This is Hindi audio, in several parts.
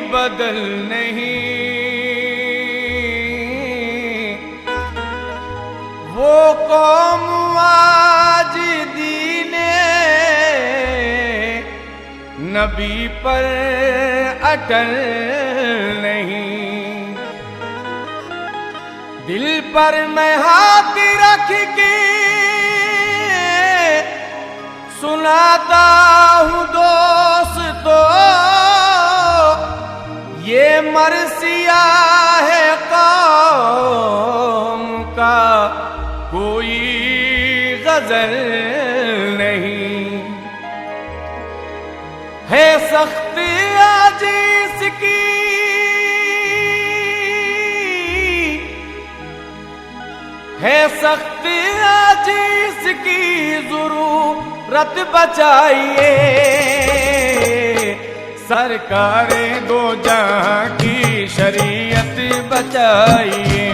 बदल नहीं, वो कौम आज दीने नबी पर अटल नहीं। दिल पर मैं हाथ रख के सुनाता हूँ दोस्तों, ये मरसिया है कौम का कोई गजल नहीं। है सख्त आज इसकी है सख्त आज इसकी जरूरत बचाइए, सरकारे दो जहां की शरीयत बचाइए।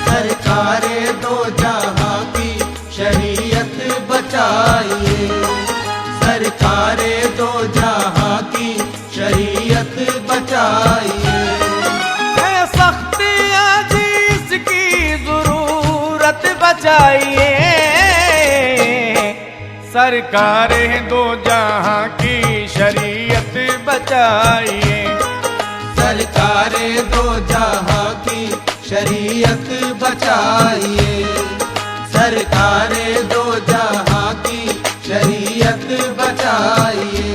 सरकारे दो जहां की शरीयत बचाइए, सरकारे दो जहां की शरीयत बचाइए। है सख्त आज इसकी जरूरत बचाइए, सरकारे दो जहां की शरीयत बचाइए। सरकारे दो जहां की शरीयत बचाइए, सरकारे दो जहां की शरीयत बचाइए।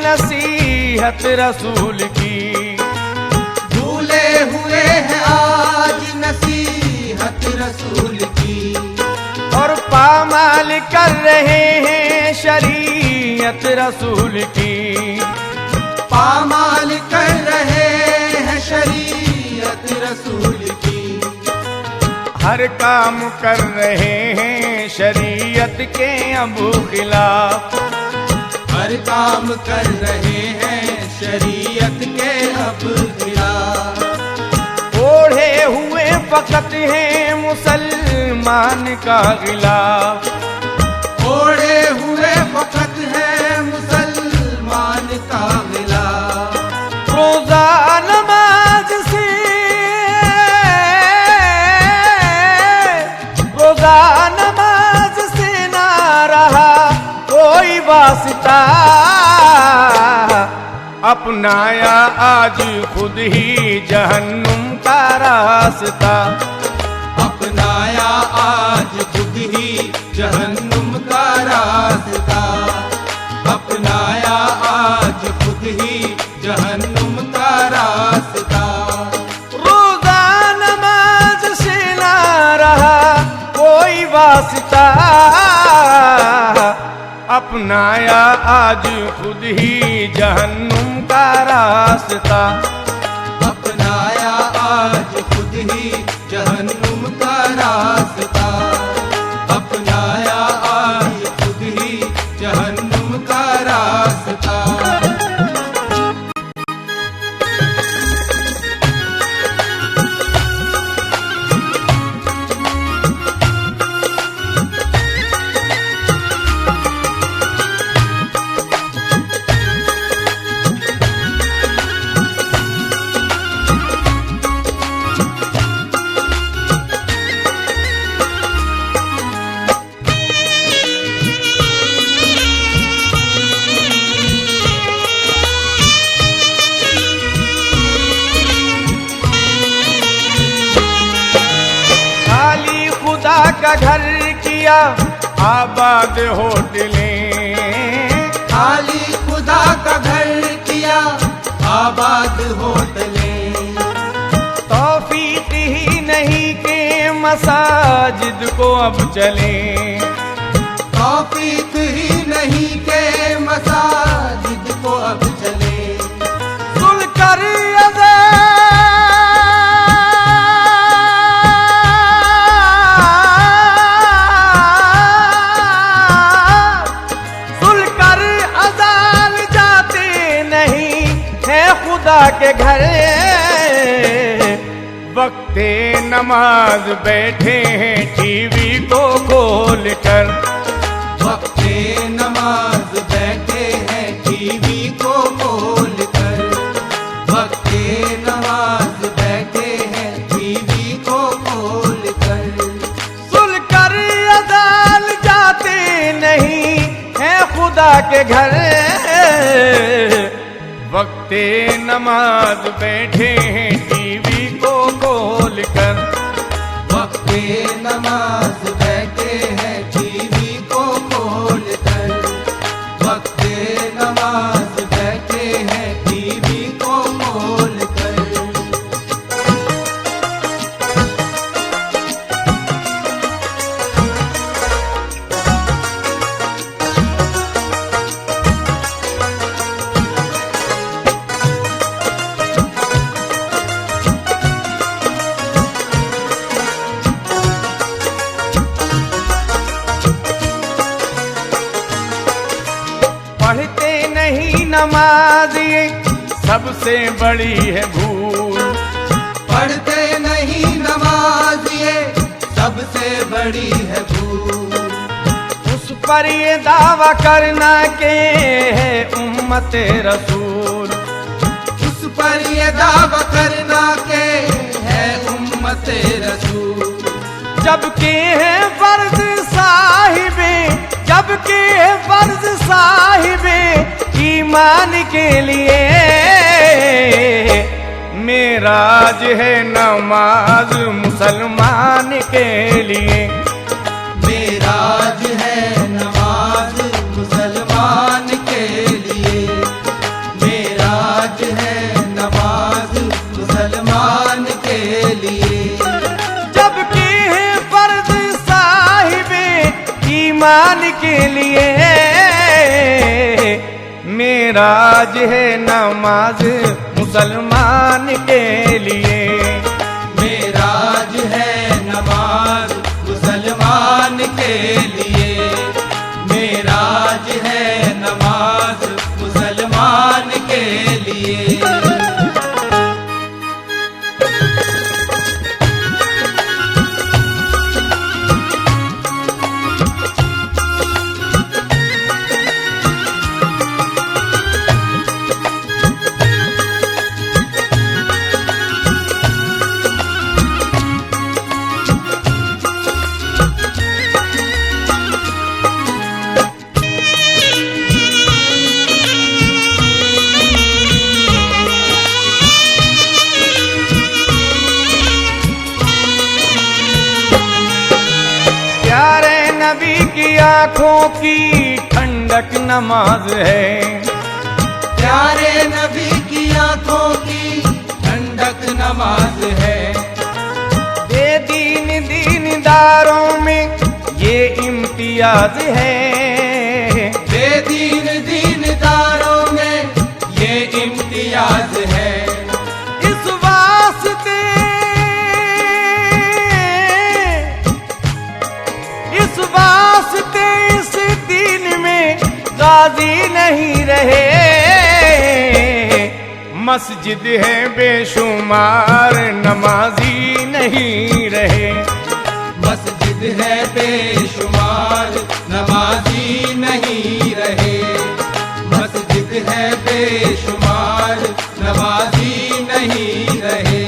नसीहत रसूल की, भूले हुए हैं आज नसीहत रसूल की, और पामाल कर रहे हैं शरीयत रसूल की। पामाल कर रहे हैं शरीयत रसूल की, हर काम कर रहे हैं शरीयत के अब खिलाफ। हर काम कर रहे हैं शरीयत के अब खिलाफ। ओढ़े हुए फकत हैं मुसलमान का गिलाफ, ओढ़े हुए फकत है मुसलमान का गिलाफ। रोजा नमाज से रोजा नमाज से ना रहा कोई वास्ता, अपनाया आज खुद ही जहन्नुम का रास्ता। अपनाया आज खुद ही जहन्नुम का रास्ता, अपनाया आज खुद ही जहन्नुम का रास्ता। रोजा नमाज से ना रहा कोई वास्ता, अपनाया आज खुद ही जहन्नुम का रास्ता। अपनाया आज खुद ही जहन्नुम का रास्ता, अपनाया आज खुद ही जहन्नुम का रास्ता। का घर किया आबाद होटलें, खाली खुदा का घर किया आबाद होटलें। तौफीक ही नहीं के मसाजिद को अब चले, तौफीक ही नहीं के मसाजिद को अब चले। सुनकर अज़ान के घर वक्ते नमाज बैठे हैं टीवी को खोल कर। वक्ते नमाज बैठे हैं टीवी को खोल कर। वक्ते नमाज बैठे हैं टीवी को खोल कर। सुन कर अजान जाते नहीं है खुदा के घर वक्ते नमाज बैठे हैं टीवी को खोल कर। वक्ते नमाज बैठे हैं टीवी को खोल कर। वक्ते नमाज बैठे हैं टीवी को खोल कर। पढ़ते नहीं नमाज ये सबसे बड़ी है भूल। पढ़ते नहीं नमाज ये सबसे बड़ी है भूल। उस पर ये दावा करना के है उम्मत रसूल। उस पर ये दावा करना के है उम्मत रसूल। जबकि है फर्ज साहिबे जबकि है फर्ज साहिबे ईमान के लिए मेराज है नमाज मुसलमान के लिए। मेराज है नमाज मुसलमान के लिए। मेराज है नमाज मुसलमान के लिए। जबकि है फर्ज साहिबे ईमान के लिए मेराज है नमाज मुसलमान के लिए। मेराज है नमाज मुसलमान के लिए। मेराज है नमाज मुसलमान के लिए। नबी की आंखों की ठंडक नमाज है। प्यारे नबी की आंखों की ठंडक नमाज है। बेदीन दीनदारों में ये इम्तियाज है। बेदीन दीनदारों में ये इम्तियाज है। इस वास्ते इस दिन में गाजी नहीं रहे। मस्जिद है बेशुमार नमाजी नहीं रहे। मस्जिद है बेशुमार नमाजी नहीं रहे। मस्जिद है बेशुमार नमाजी नहीं रहे।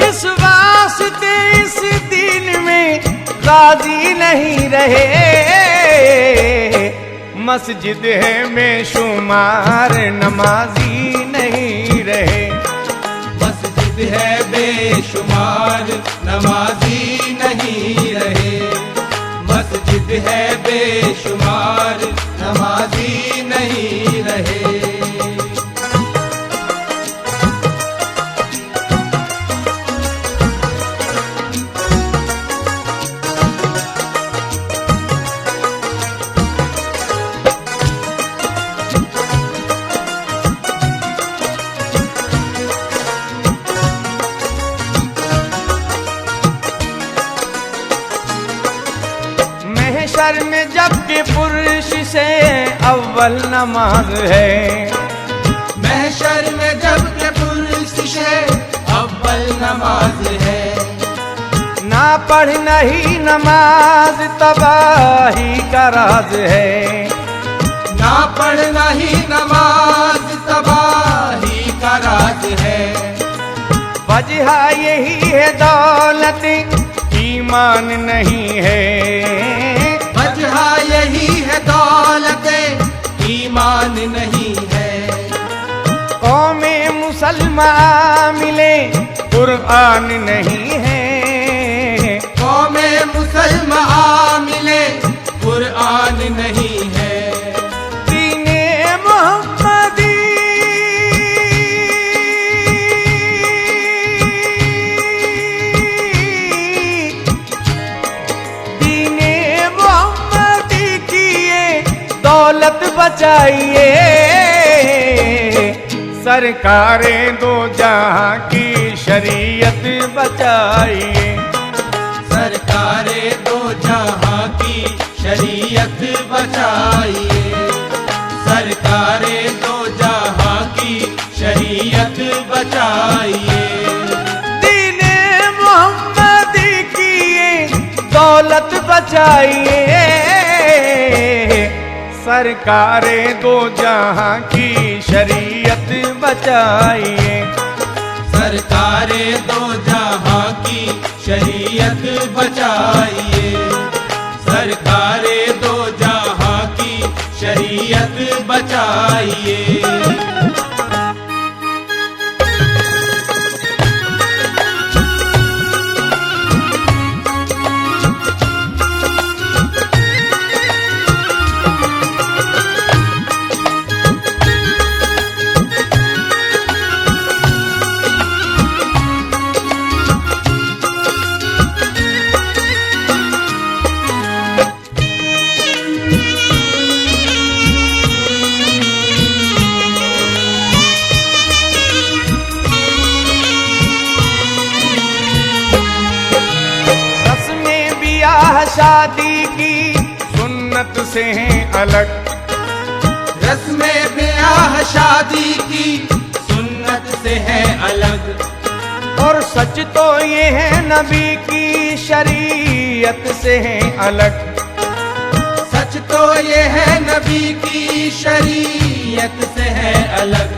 इस वास्ते इस दिन में गाजी नहीं रहे। मस्जिद है बेशुमार नमाजी नहीं रहे। मस्जिद है बेशुमार नमाजी नहीं रहे। मस्जिद है बेशुमार नमाजी नहीं रहे। महशर में जबकि पुरुष से अव्वल नमाज है। महशर में जबकि पुरुष से अव्वल नमाज है। ना पढ़ना ही नमाज तबाही का राज है। ना पढ़ना ही नमाज तबाही का राज है। वजह यही है दौलत ईमान नहीं है। वजह यही है दौलत ईमान नहीं है। कौमे मुसलमान मिले कुरान नहीं है। कौमे मुसलमान मिले कुरान नहीं है। दीने मोहम्मदी दीने मोहम्मदी की ये दौलत बचाइए। सरकारे दो जहां की शरीयत बचाइए। सरकारे दो जहां की शरीयत बचाइए। सरकारे दो जहां की शरीयत बचाइए। दीने मोहम्मदी की ये दौलत बचाइए। सरकारे दो जहां की शरीयत बचाइए। सरकारे दो जहां की शरीयत बचाइए। सरकारे दो जहां की शरीयत बचाइए। शादी की सुन्नत से हैं अलग। रस्में ब्याह शादी की सुन्नत से है अलग। और सच तो ये है नबी की शरीयत से है अलग। सच तो ये है नबी की शरीयत से है अलग।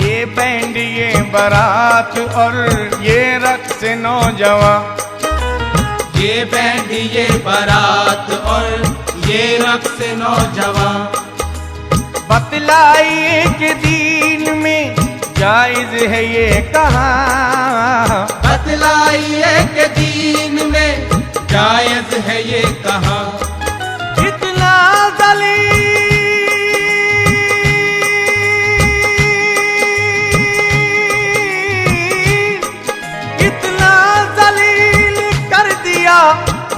ये बैंड ये बारात और ये रक्स नौजवान। ये बैंड ये बारात और ये रक्स नौजवान। बतलाइए कि दीन में जायज है ये कहाँ। बतलाइए कि दीन में जायज है ये कहाँ। इतना दलील इतना दलील कर दिया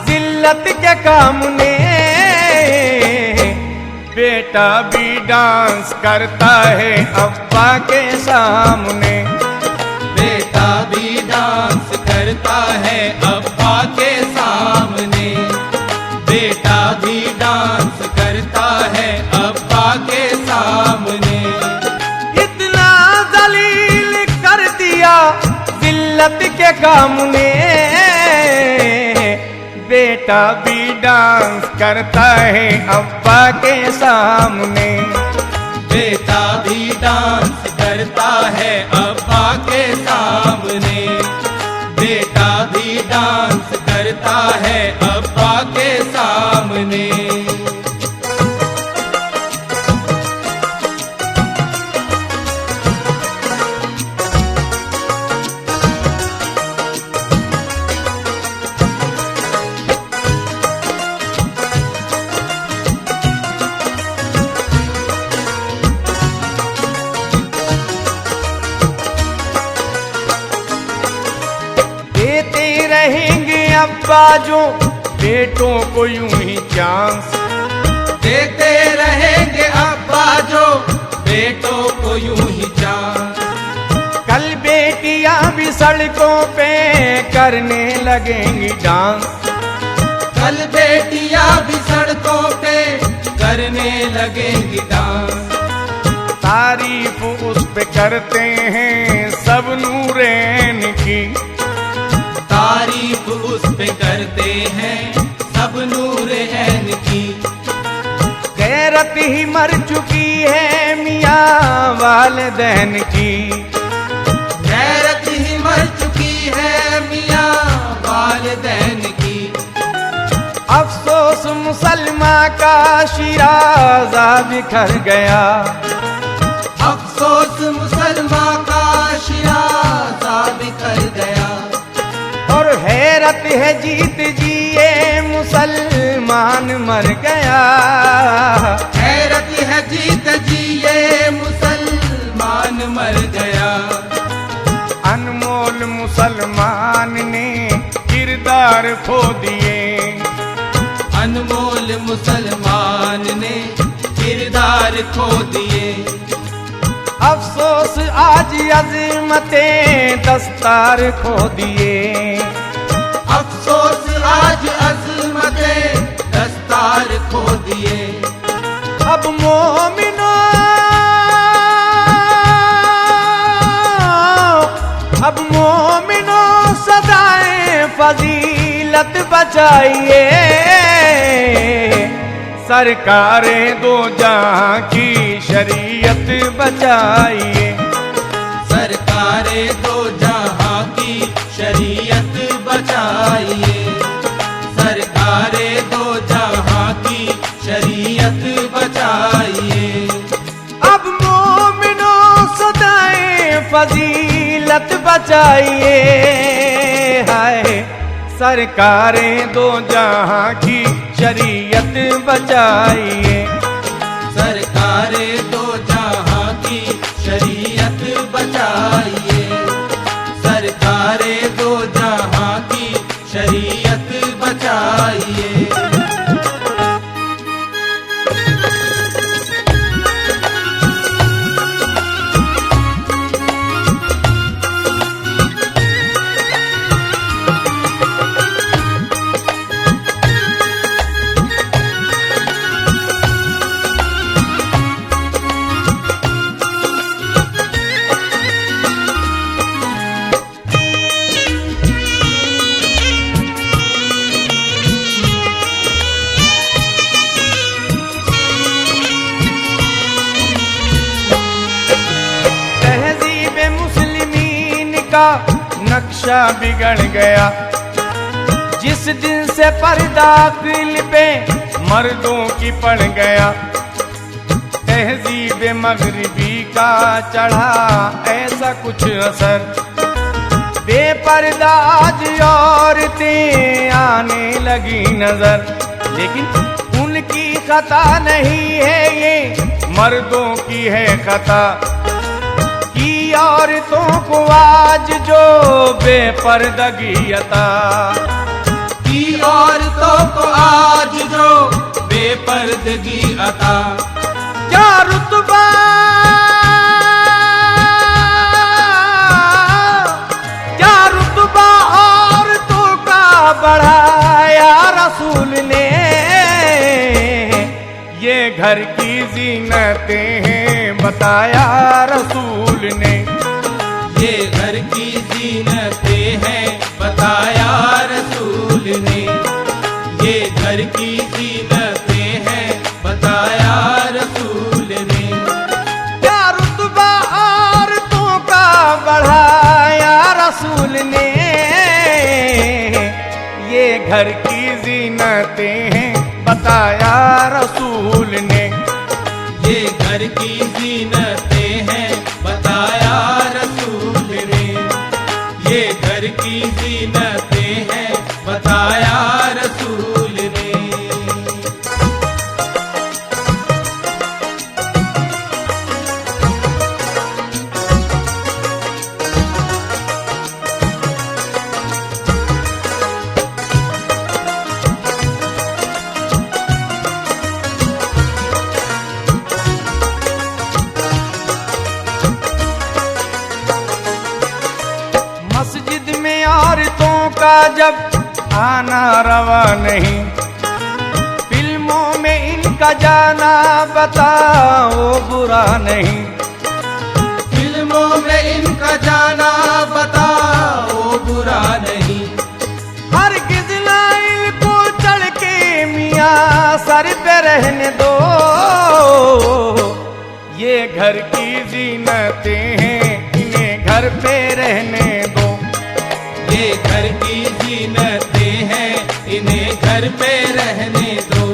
जिल्लत के काम ने। बेटा भी डांस करता है अब्बा के सामने। बेटा भी डांस करता है अब्बा के सामने। बेटा भी डांस करता है अब्बा के सामने। इतना जलील कर दिया जिल्लत के काम ने। बेटा भी डांस करता है अब्बा के सामने। बेटा भी डांस करता है अब्बा के सामने। बेटा भी डांस करता है अब्बा के सामने। रहेंगे अब्बा जो बेटों को यूं ही चांस। देते रहेंगे अब्बा जो बेटों को यूं ही चांस। कल बेटियां भी सड़कों पे करने लगेंगी डांस। कल बेटियां भी सड़कों पे करने लगेंगी डांस। तारीफ उस पे करते हैं करते हैं सब नूर ऐन की। गैरत ही मर चुकी है मियाँ वालिदैन की। गैरत ही मर चुकी है मियाँ वालिदैन की। अफसोस मुसलमान का शिराज़ा बिखर गया। अफसोस मुसलमान का शिराज़ा बिखर गया। और हैरत है जीत जिए मुसलमान मर गया। हैरत है जीत जिए मुसलमान मर गया। अनमोल मुसलमान ने किरदार खो दिए। अनमोल मुसलमान ने किरदार खो दिए। अफसोस आज अज़मते दस्तार खो दिए। अफसोस आज अज़मते दस्तार खो दिए। अब मोमिनो सदाएं फजीलत बचाइए। सरकारें दो जहां की शरीयत बचाइए। सरकारें दो जहां की शरीयत बचाइए। सरकारें दो जहां की शरीयत बचाइए। अब मोमिनो सदाएं फजीलत बचाइए। हाय सरकारें दो जहां की शरीयत बचाइए। सरकारें दो जहां की शरीयत बचाइए। सरकारें दो जहां की शरीयत बचाइए। नक्शा बिगड़ गया। जिस दिन से पर्दा दिल पे मर्दों की पड़ गया। तहजीब मगरिबी का चढ़ा ऐसा कुछ असर। बेपर्दा आज औरतें आने लगी नजर। लेकिन उनकी खता नहीं है ये, मर्दों की है खता। औरतों को आज जो बेपर्दगी अता। की औरतों को आज जो बेपर्दगी अता। क्या रुतबा औरतों का बढ़ाया रसूल ने। ये घर की जीनतें हैं बताया रसूल ने। ये घर की जीनतें हैं बताया रसूल ने। ये घर की जीनतें हैं बताया रसूल ने। क्या रुतबा औरतों का बढ़ाया रसूल ने। ये घर की जीनतें हैं बताया रसूल ने। ये घर की जीनतें हैं बताया रसूल ने। ये घर की जीनतें हैं बताया रसूल ने। मस्जिद में औरतों का जब आना रवा नहीं। फिल्मों में इनका जाना बताओ बुरा नहीं। फिल्मों में इनका जाना बताओ बुरा नहीं। हरगिज़ ना घर की जीनतें हैं, इन्हें घर पे रहने दो। ये घर की जीनतें हैं, इन्हें घर पे रहने दो।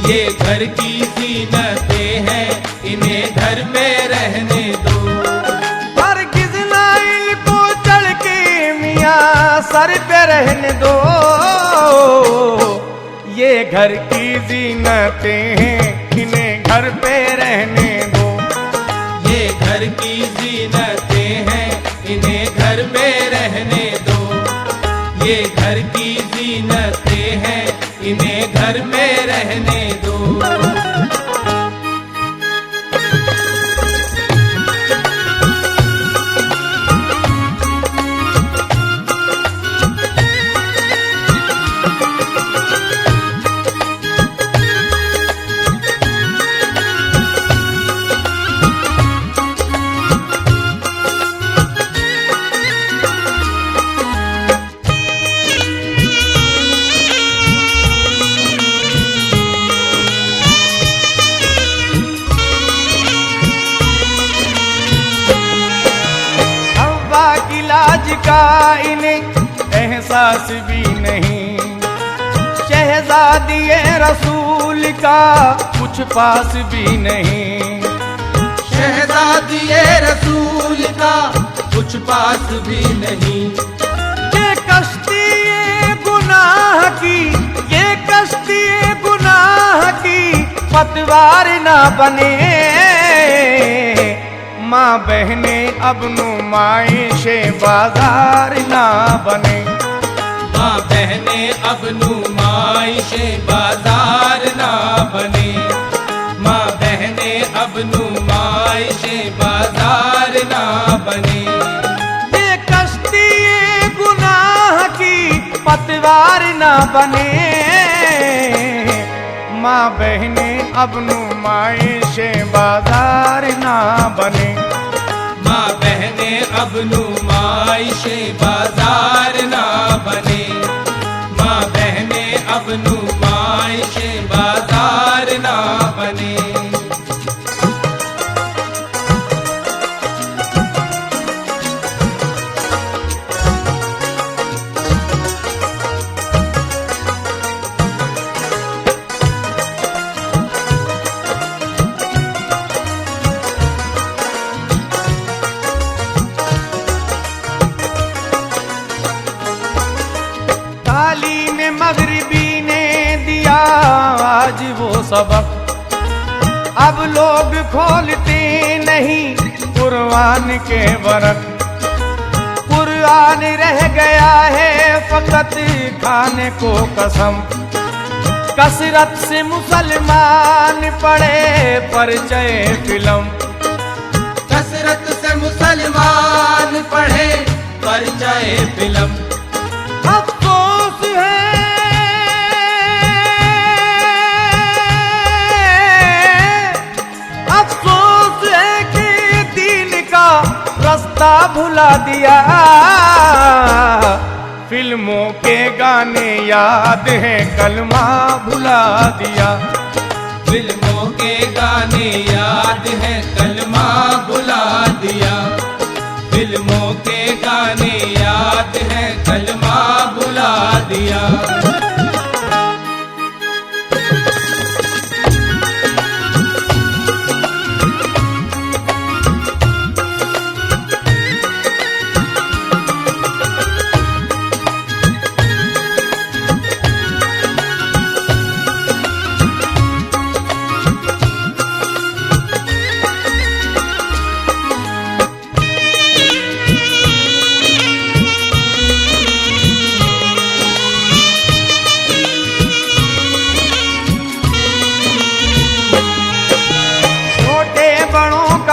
ये घर की जीनतें हैं, इन्हें घर पे रहने दो। हरगिज़ ना इनको चढ़ के मियाँ सर पे रहने दो। ये घर की जीनतें हैं, इन्हें घर पे रहने दो। ये घर की जीनतें हैं, इन्हें घर पे रहने दो। ये घर की जीनतें हैं, इन्हें घर पे रहने दो। का इन्हें एहसास भी नहीं, शहजादी रसूल का कुछ पास भी नहीं। शहजादी रसूल का कुछ पास भी नहीं। ये कश्ती गुनाह की, ये कश्ती गुनाह की पतवार ना बने। माँ बहने अब नुमाइशे बाजार ना बने। माँ बहने अब नुमाइशे बाजार ना बने। माँ बहने अब नुमाइशे बाजार ना बने। ये कश्ती गुनाह की पतवार ना बने। माँ बहने अब नुमाइशे बाजार ना बने। माँ बहने अब नुमाइशे बाजार ना बने। माँ बहने अब नुमाइशे बाजार ना बने। मगरिबी ने दिया आज वो सबक, अब लोग खोलते नहीं कुरान के वरक। कुरान रह गया है फकत खाने को कसम। कसरत से मुसलमान पढ़े परिचय फिल्म। कसरत से मुसलमान पढ़े परिचय फिल्म। अफसोस है, अफसोस है कि दीन का रास्ता भुला दिया। फिल्मों के गाने याद है कलमा भुला दिया। फिल्मों के गाने याद है कलमा भुला दिया। फिल्मों के गाने याद है कलमा भुला दिया।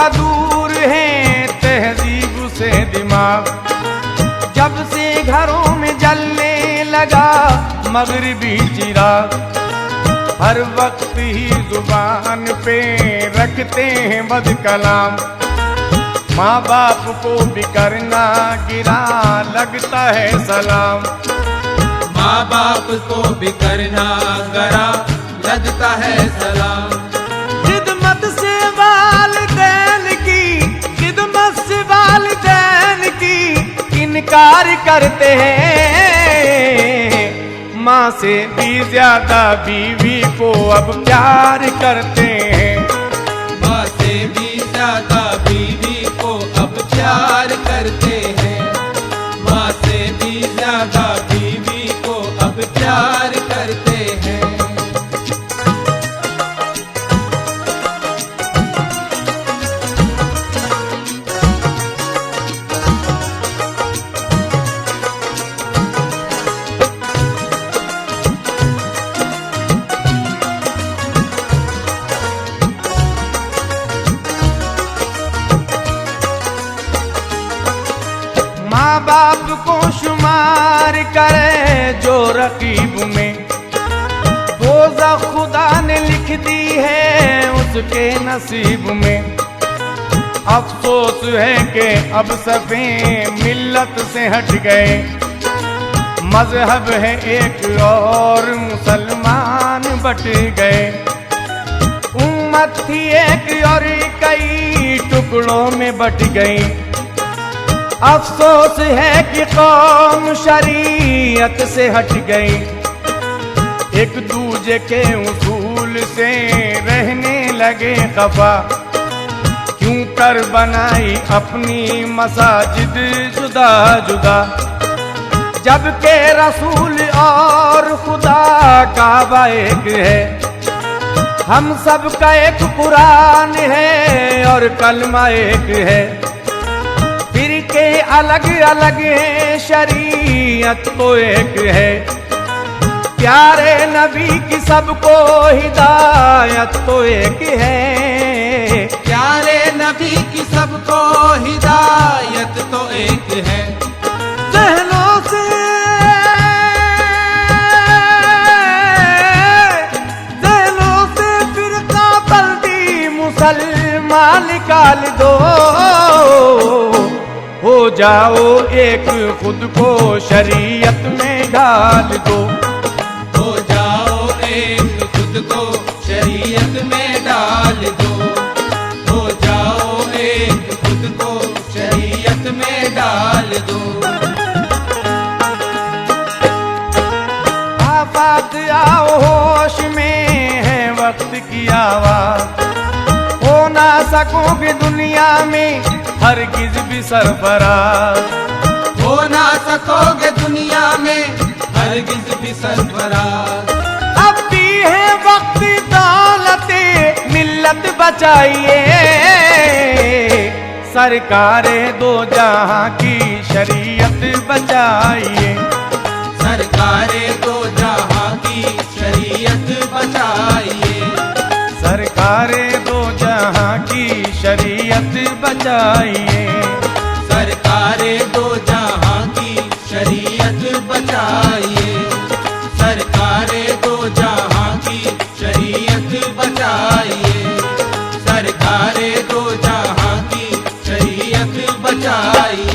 दूर है तहजीब से दिमाग। जब से घरों में जलने लगा मगरिबी चिराग। हर वक्त ही जुबान पे रखते हैं बद कलाम। माँ बाप को भी करना गिरा लगता है सलाम। माँ बाप को भी करना गरा लगता है सलाम। खिदमत से वालिदैन इनकार करते हैं। माँ से भी ज्यादा बीवी को अब प्यार करते हैं। माँ से भी ज्यादा बीवी को अब प्यार करते हैं। माँ से भी ज्यादा बीवी को अब प्यार करते हैं। माँ बाप को शुमार करे जो रकीब में, रोज़ा खुदा ने लिख दी है उसके नसीब में। अफसोस है कि अब सफे मिल्लत से हट गए, मजहब है एक और मुसलमान बट गए। उम्मत थी एक और कई टुकड़ों में बट गई। अफसोस है कि कौम शरीयत से हट गई, एक दूजे के उसूल से रहने लगे खफा। क्यों कर बनाई अपनी मसाजिद जुदा जुदा, जबकि रसूल और खुदा काबा एक है। हम सब का एक कुरान है और कलमा एक है, फिरके अलग अलग हैं शरीयत तो एक है। प्यारे नबी की सबको हिदायत तो एक है। प्यारे नबी की सबको हिदायत तो एक है। जहनों से फिरका बल्दी मुसलमान निकाल दो, हो जाओ एक खुद को शरीयत में ढाल दो। हो जाओ एक खुद को शरीयत में डाल दो। हो जाओ एक खुद को शरीयत में डाल दो। आफात आओ होश में है वक्त की आवाज, हो ना सकोगे दुनिया में हरगिज भी सरफराज। हो ना सकोगे दुनिया में हरगिज भी सरफराज। अब भी है वक्त दौलते मिल्लत बचाइए, सरकारे दो जहां की शरीयत बचाइए। सरकारे दो जहां की शरीयत बचाइए। सरकारे दो जहां की शरीयत बचाइए। सरकारे दो जहां की शरीयत बचाइए। सरकारे दो जहां की शरीयत बचाइए। सरकारे दो जहां की शरीयत बचाइए।